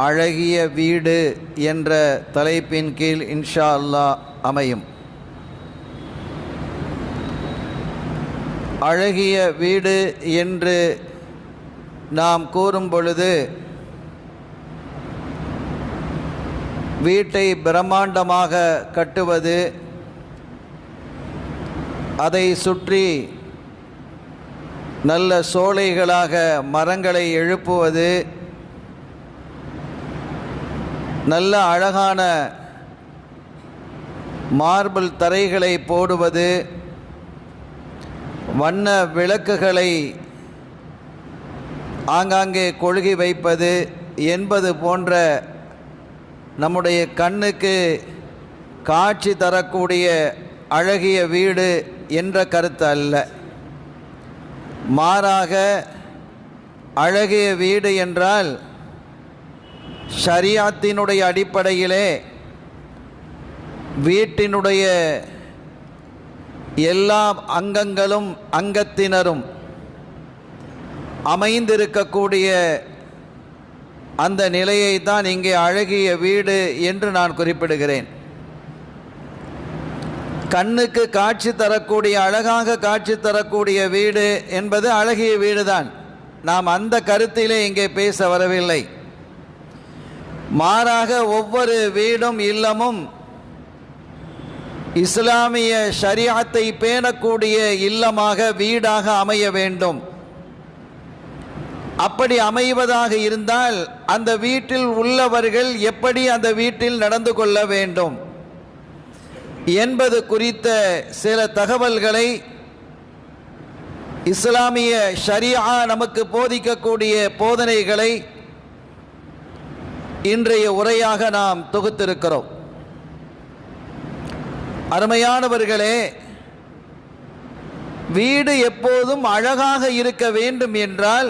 அழகிய வீடு என்ற தலைப்பின் கீழ் இன்ஷா அல்லாஹ் அமையும். அழகிய வீடு என்று நாம் கூறும் பொழுது வீட்டை பிரம்மாண்டமாக கட்டுவது, அதை சுற்றி நல்ல சோலைகளாக மரங்களை எழுப்புவது, நல்ல அழகான மார்பிள் தரைகளை போடுவது, வண்ண விளக்குகளை ஆங்காங்கே கொழுகி வைப்பது என்பது போன்ற நம்முடைய கண்ணுக்கு காட்சி தரக்கூடிய அழகிய வீடு என்ற கருத்து அல்ல. மாறாக அழகிய வீடு என்றால் ஷரியத்தினுடைய அடிப்படையிலே வீட்டினுடைய எல்லா அங்கங்களும் அங்கத்தினரும் அமைந்திருக்கக்கூடிய அந்த நிலையை தான் இங்கே அழகிய வீடு என்று நான் குறிப்பிடுகிறேன். கண்ணுக்கு காட்சி தரக்கூடிய, அழகாக காட்சி தரக்கூடிய வீடு என்பது அழகிய வீடு தான். நாம் அந்த கருத்திலே இங்கே பேச வரவில்லை. மாறாக ஒவ்வொரு வீடும் இல்லமும் இஸ்லாமிய ஷரியத்தை பேணக்கூடிய இல்லமாக வீடாக அமைய வேண்டும். அப்படி அமைவதாக இருந்தால் அந்த வீட்டில் உள்ளவர்கள் எப்படி அந்த வீட்டில் நடந்து கொள்ள வேண்டும் என்பது குறித்த சில தகவல்களை இஸ்லாமிய ஷரியா நமக்கு போதிக்கக்கூடிய போதனைகளை இன்றைய உரையாக நாம் தொகுத்திருக்கிறோம். அருமையானவர்களே, வீடு எப்போதும் அழகாக இருக்க வேண்டும் என்றால்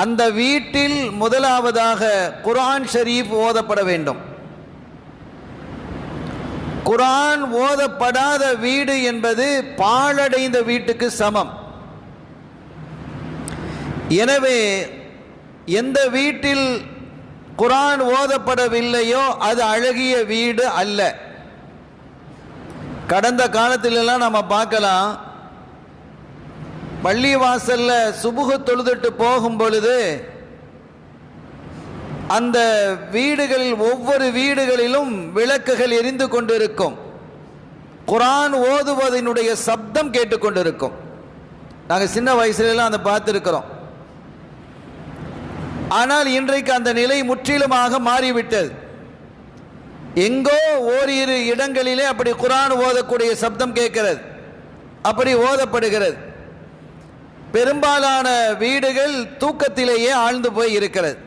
அந்த வீட்டில் முதலாவதாக குர்ஆன் ஷரீஃப் ஓதப்பட வேண்டும். குர்ஆன் ஓதப்படாத வீடு என்பது பாழடைந்த வீட்டுக்கு சமம். எனவே எந்த வீட்டில் குர்ஆன் ஓதப்படவில்லையோ அது அழகிய வீடு அல்ல. கடந்த காலத்திலெல்லாம் நம்ம பார்க்கலாம், பள்ளி வாசல்ல சுபுகு தொழுதுட்டு போகும் பொழுது அந்த வீடுகளில் ஒவ்வொரு வீடுகளிலும் விளக்குகள் எரிந்து கொண்டிருக்கும். குர்ஆன் ஓதுவதனுடைய சப்தம் கேட்டுக்கொண்டிருக்கும். நாங்கள் சின்ன வயசுலலாம் அதை பார்த்துருக்கிறோம். ஆனால் இன்றைக்கு அந்த நிலை முற்றிலுமாக மாறிவிட்டது. எங்கோ ஓரிரு இடங்களிலே அப்படி குர்ஆன் ஓதக்கூடிய சப்தம் கேட்கிறது, அப்படி ஓதப்படுகிறது. பெரும்பாலான வீடுகள் தூக்கத்திலேயே ஆழ்ந்து போய் இருக்கிறது.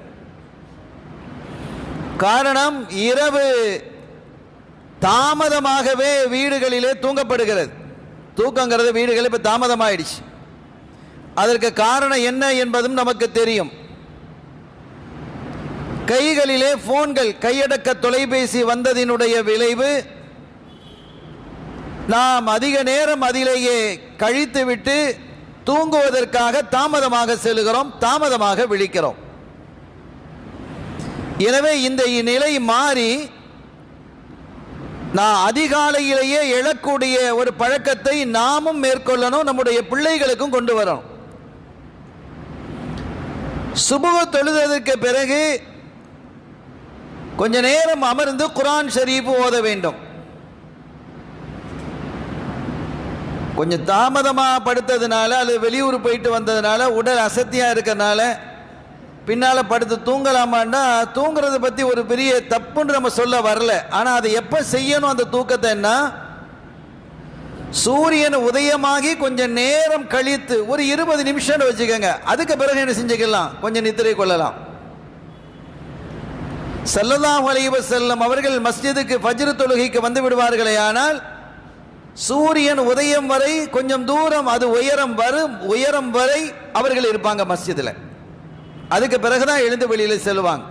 காரணம், இரவு தாமதமாகவே வீடுகளிலே தூங்கப்படுகிறது. தூக்கங்கிறது வீடுகளில் இப்போ தாமதமாயிடுச்சு. அதற்கு காரணம் என்ன என்பதும் நமக்கு தெரியும். கைகளிலே போன்கள், கையடக்க தொலைபேசி வந்ததினுடைய விளைவு, நாம் அதிக நேரம் அதிலேயே கழித்துவிட்டு தூங்குவதற்காக தாமதமாக செல்கிறோம், தாமதமாக விழிக்கிறோம். எனவே இந்த நிலை மாறி நான் அதிகாலையிலேயே எழக்கூடிய ஒரு பழக்கத்தை நாமும் மேற்கொள்ளணும், நம்முடைய பிள்ளைகளுக்கும் கொண்டு வரணும். சுபஹ் தொழுதற்கு பிறகு கொஞ்ச நேரம் அமர்ந்து குர்ஆன் ஷரீஃப் ஓத வேண்டும். கொஞ்சம் தாமதமாக படுத்ததுனால, அது வெளியூர் போயிட்டு வந்ததுனால, உடல் அசத்தியாக இருக்கிறதுனால பின்னால் படுத்து தூங்கலாமான்னா, தூங்குறதை பற்றி ஒரு பெரிய தப்புன்னு நம்ம சொல்ல வரல. ஆனால் அதை எப்போ செய்யணும் அந்த தூக்கத்தை? என்ன, சூரியன் உதயமாகி கொஞ்சம் நேரம் கழித்து ஒரு 20 நிமிஷம் வச்சுக்கோங்க. அதுக்கு பிறகு என்ன செஞ்சுக்கலாம், கொஞ்சம் நித்திரை கொள்ளலாம். ஸல்லல்லாஹு அலைஹி வஸல்லம் அவர்கள் மஸ்ஜிதுக்கு ஃபஜ்ர் தொழுகைக்கு வந்து விடுவார்களே, ஆனால் சூரியன் உதயம் வரை கொஞ்சம் தூரம், அது உயரம் வரை அவர்கள் இருப்பாங்க மஸ்ஜிதில். அதுக்கு பிறகுதான் எழுந்து வெளியில் செல்வாங்க.